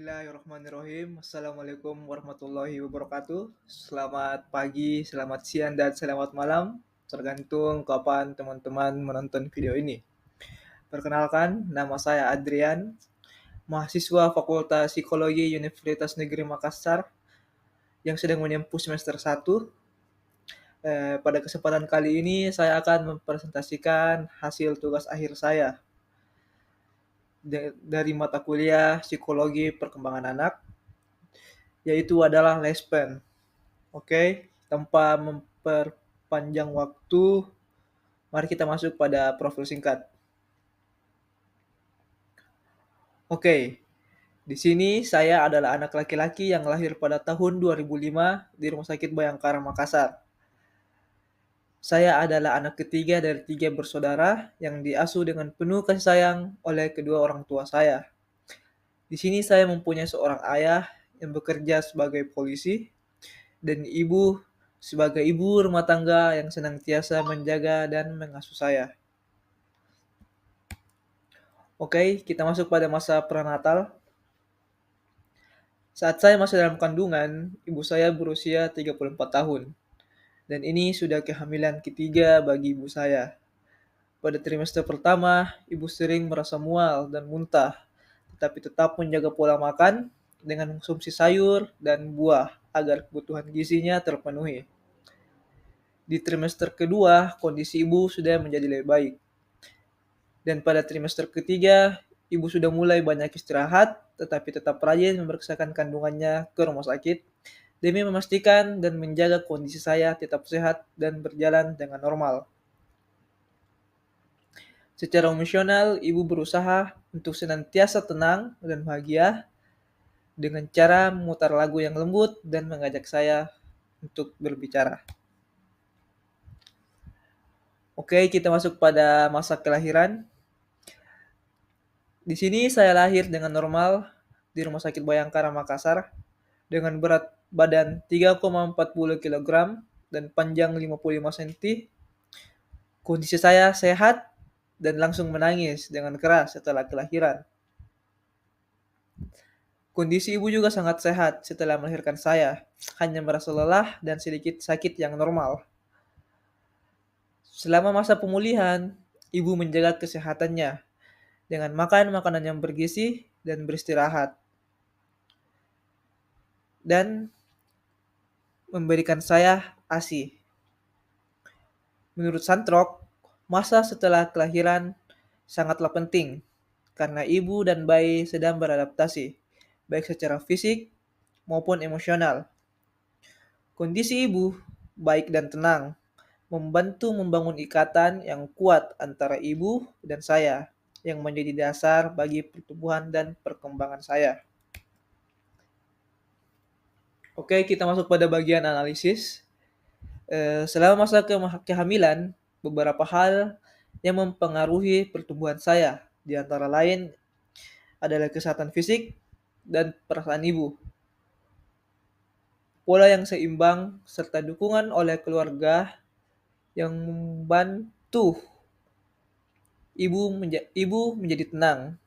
Bismillahirrahmanirrahim. Assalamualaikum warahmatullahi wabarakatuh. Selamat pagi, selamat siang, dan selamat malam. Tergantung kapan teman-teman menonton video ini. Perkenalkan, nama saya Adrian, mahasiswa Fakultas Psikologi Universitas Negeri Makassar yang sedang menempuh semester 1. Pada kesempatan kali ini, saya akan mempresentasikan hasil tugas akhir saya dari mata kuliah Psikologi Perkembangan Anak, yaitu adalah LESPEN. Oke, tanpa memperpanjang waktu, mari kita masuk pada profil singkat. Oke, di sini saya adalah anak laki-laki yang lahir pada tahun 2005 di Rumah Sakit Bayangkara, Makassar. Saya adalah anak ketiga dari 3 bersaudara yang diasuh dengan penuh kasih sayang oleh kedua orang tua saya. Di sini saya mempunyai seorang ayah yang bekerja sebagai polisi dan ibu sebagai ibu rumah tangga yang senantiasa menjaga dan mengasuh saya. Oke, kita masuk pada masa prenatal. Saat saya masih dalam kandungan, ibu saya berusia 34 tahun. Dan ini sudah kehamilan ketiga bagi ibu saya. Pada trimester pertama, ibu sering merasa mual dan muntah, tetapi tetap menjaga pola makan dengan konsumsi sayur dan buah agar kebutuhan gizinya terpenuhi. Di trimester kedua, kondisi ibu sudah menjadi lebih baik. Dan pada trimester ketiga, ibu sudah mulai banyak istirahat, tetapi tetap rajin memeriksakan kandungannya ke rumah sakit demi memastikan dan menjaga kondisi saya tetap sehat dan berjalan dengan normal. Secara emosional, ibu berusaha untuk senantiasa tenang dan bahagia dengan cara memutar lagu yang lembut dan mengajak saya untuk berbicara. Oke, kita masuk pada masa kelahiran. Di sini saya lahir dengan normal di Rumah Sakit Bayangkara, Makassar, dengan berat badan 3,40 kg dan panjang 55 cm. Kondisi saya sehat dan langsung menangis dengan keras setelah kelahiran. Kondisi ibu juga sangat sehat setelah melahirkan saya, hanya merasa lelah dan sedikit sakit yang normal. Selama masa pemulihan, ibu menjaga kesehatannya dengan makan makanan yang bergizi dan beristirahat, dan memberikan saya ASI. Menurut Santrok, masa setelah kelahiran sangatlah penting karena ibu dan bayi sedang beradaptasi, baik secara fisik maupun emosional. Kondisi ibu baik dan tenang, membantu membangun ikatan yang kuat antara ibu dan saya, yang menjadi dasar bagi pertumbuhan dan perkembangan saya. Oke, kita masuk pada bagian analisis. Selama masa kehamilan, beberapa hal yang mempengaruhi pertumbuhan saya, di antara lain adalah kesehatan fisik dan perasaan ibu, pola yang seimbang, serta dukungan oleh keluarga yang membantu ibu menjadi tenang.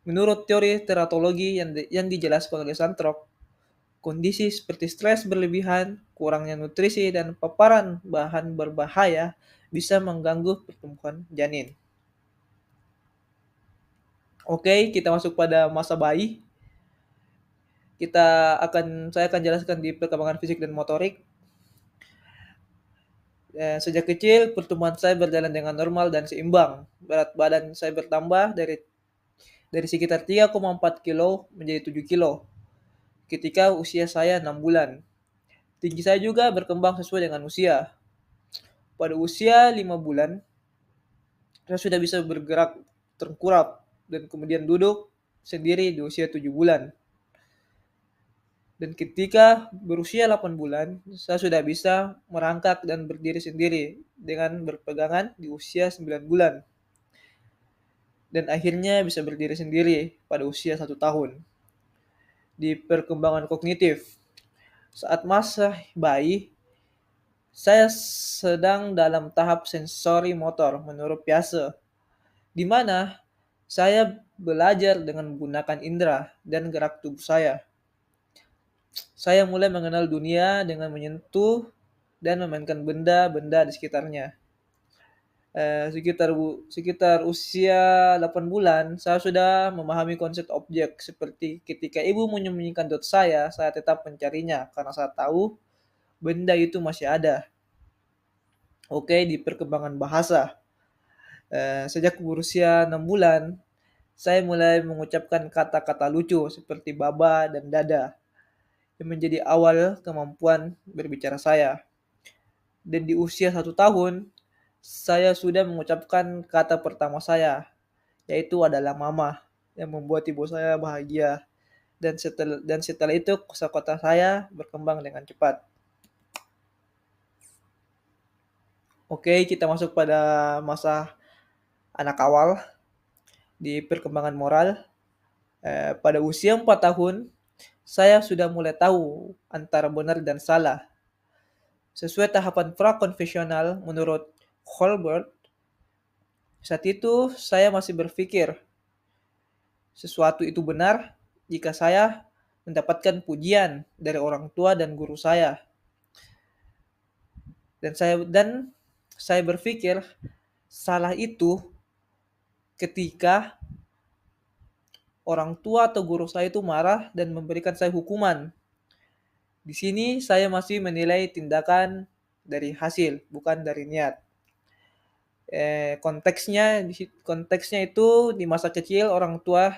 Menurut teori teratologi yang dijelaskan oleh Santrok, kondisi seperti stres berlebihan, kurangnya nutrisi, dan paparan bahan berbahaya bisa mengganggu pertumbuhan janin. Oke, kita masuk pada masa bayi. Saya akan jelaskan di perkembangan fisik dan motorik. Sejak kecil, pertumbuhan saya berjalan dengan normal dan seimbang. Berat badan saya bertambah dari sekitar 3,4 kilo menjadi 7 kilo ketika usia saya 6 bulan. Tinggi saya juga berkembang sesuai dengan usia. Pada usia 5 bulan, saya sudah bisa bergerak tengkurap dan kemudian duduk sendiri di usia 7 bulan. Dan ketika berusia 8 bulan, saya sudah bisa merangkak dan berdiri sendiri dengan berpegangan di usia 9 bulan. Dan akhirnya bisa berdiri sendiri pada usia 1 tahun. Di perkembangan kognitif, saat masa bayi, saya sedang dalam tahap sensori motor menurut Piaget, di mana Saya belajar dengan menggunakan indera dan gerak tubuh saya. Saya mulai mengenal dunia dengan menyentuh dan memainkan benda-benda di sekitarnya. Sekitar usia 8 bulan, saya sudah memahami konsep objek seperti ketika ibu menyembunyikan dot saya tetap mencarinya karena saya tahu benda itu masih ada. Oke, di perkembangan bahasa. Sejak berusia 6 bulan, saya mulai mengucapkan kata-kata lucu seperti baba dan dada yang menjadi awal kemampuan berbicara saya. Dan di usia 1 tahun, saya sudah mengucapkan kata pertama saya, yaitu adalah mama, yang membuat ibu saya bahagia. Dan setelah itu kosakata saya berkembang dengan cepat. Oke, kita masuk pada masa anak awal di perkembangan moral. Pada usia 4 tahun, saya sudah mulai tahu antara benar dan salah. Sesuai tahapan prakonfesional menurut Holbert, saat itu saya masih berpikir sesuatu itu benar jika saya mendapatkan pujian dari orang tua dan guru saya. Dan saya berpikir salah itu ketika orang tua atau guru saya itu marah dan memberikan saya hukuman. Di sini saya masih menilai tindakan dari hasil, bukan dari niat. Konteksnya itu di masa kecil orang tua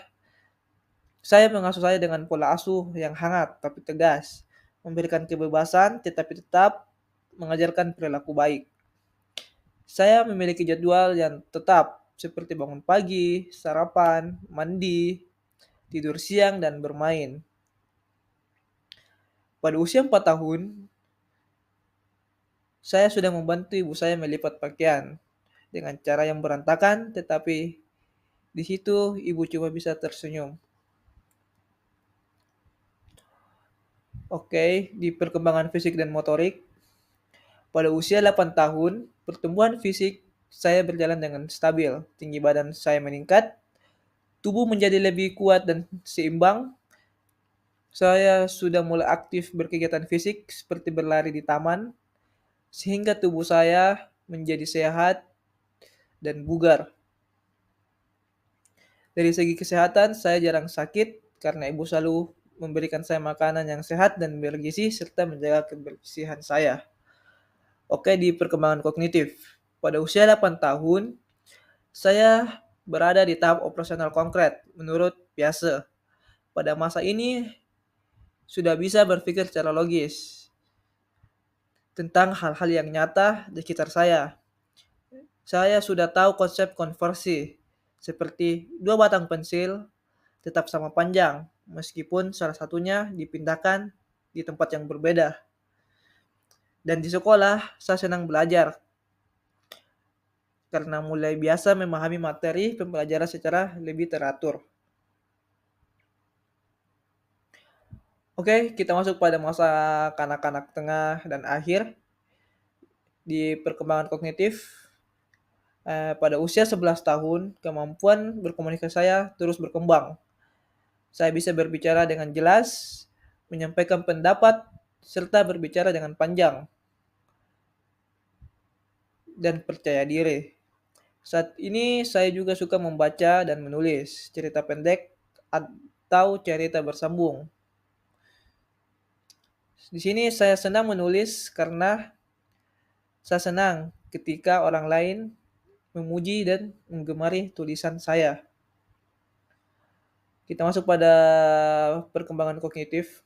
saya mengasuh saya dengan pola asuh yang hangat tapi tegas, memberikan kebebasan tetapi tetap mengajarkan perilaku baik. Saya memiliki jadwal yang tetap seperti bangun pagi, sarapan, mandi, tidur siang, dan bermain. Pada usia 4 tahun, saya sudah membantu ibu saya melipat pakaian dengan cara yang berantakan, tetapi di situ ibu cuma bisa tersenyum. Oke, di perkembangan fisik dan motorik, pada usia 8 tahun, pertumbuhan fisik saya berjalan dengan stabil. Tinggi badan saya meningkat, tubuh menjadi lebih kuat dan seimbang. Saya sudah mulai aktif berkegiatan fisik seperti berlari di taman, sehingga tubuh saya menjadi sehat dan bugar. Dari segi kesehatan, saya jarang sakit karena ibu selalu memberikan saya makanan yang sehat dan bergizi serta menjaga kebersihan saya. Oke, di perkembangan kognitif. Pada usia 8 tahun, saya berada di tahap operasional konkret menurut Piaget. Pada masa ini, sudah bisa berpikir secara logis tentang hal-hal yang nyata di sekitar saya. Saya sudah tahu konsep konversi, seperti dua batang pensil tetap sama panjang, meskipun salah satunya dipindahkan di tempat yang berbeda. Dan di sekolah, saya senang belajar karena mulai biasa memahami materi pembelajaran secara lebih teratur. Oke, kita masuk pada masa kanak-kanak tengah dan akhir di perkembangan kognitif. Pada usia 11 tahun, kemampuan berkomunikasi saya terus berkembang. Saya bisa berbicara dengan jelas, menyampaikan pendapat, serta berbicara dengan panjang dan percaya diri. Saat ini saya juga suka membaca dan menulis cerita pendek atau cerita bersambung. Di sini saya senang menulis karena saya senang ketika orang lain memuji dan menggemari tulisan saya. Kita masuk pada perkembangan kognitif.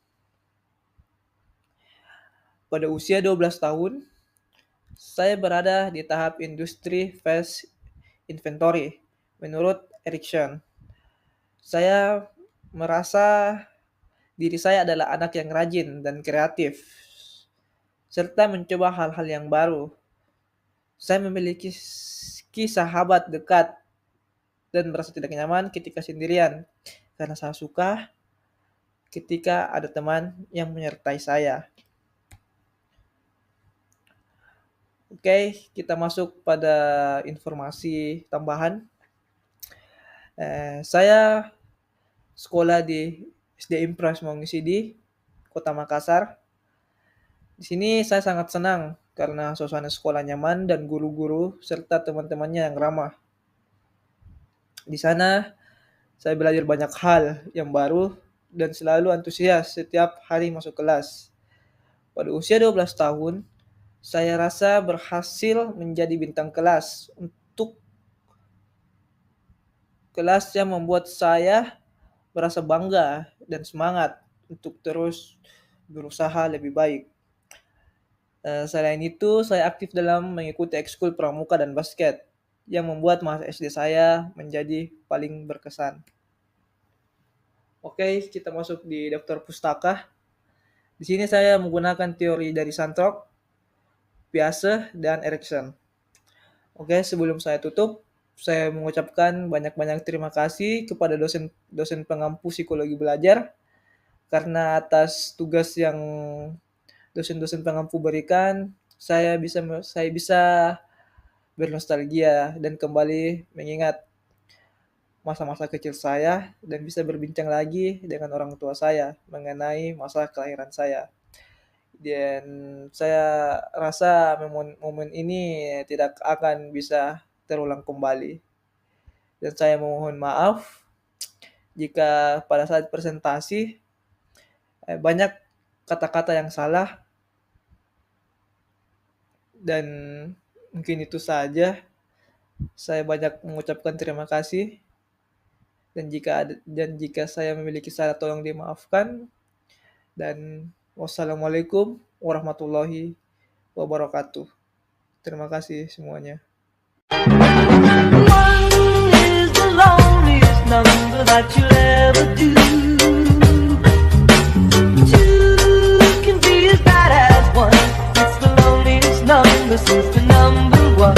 Pada usia 12 tahun, saya berada di tahap industri phase inventory menurut Erikson. Saya merasa diri saya adalah anak yang rajin dan kreatif, serta mencoba hal-hal yang baru. Saya memiliki sahabat dekat dan merasa tidak nyaman ketika sendirian, karena saya suka ketika ada teman yang menyertai saya. Oke, kita masuk pada informasi tambahan. Saya sekolah di SD Impres Mangisi di Kota Makassar. Di sini saya sangat senang karena suasana sekolah nyaman dan guru-guru serta teman-temannya yang ramah. Di sana saya belajar banyak hal yang baru dan selalu antusias setiap hari masuk kelas. Pada usia 12 tahun, saya rasa berhasil menjadi bintang kelas untuk kelas yang membuat saya merasa bangga dan semangat untuk terus berusaha lebih baik. Selain itu, saya aktif dalam mengikuti ekskul pramuka dan basket yang membuat masa SD saya menjadi paling berkesan. Oke, kita masuk di daftar pustaka. Di sini saya menggunakan teori dari Santrok, Piaget, dan Erikson. Oke, sebelum saya tutup, saya mengucapkan banyak-banyak terima kasih kepada dosen pengampu psikologi belajar karena atas tugas yang dosen-dosen pengampu berikan, saya bisa bernostalgia dan kembali mengingat masa-masa kecil saya dan bisa berbincang lagi dengan orang tua saya mengenai masa kelahiran saya. Dan saya rasa momen ini tidak akan bisa terulang kembali. Dan saya mohon maaf jika pada saat presentasi banyak kata-kata yang salah, dan mungkin itu saja. Saya banyak mengucapkan terima kasih, dan jika saya memiliki salah tolong dimaafkan, dan wassalamualaikum warahmatullahi wabarakatuh. Terima kasih semuanya. One is the loneliest number that you'll ever do. Two can be as bad as one. It's the loneliest number since the number one.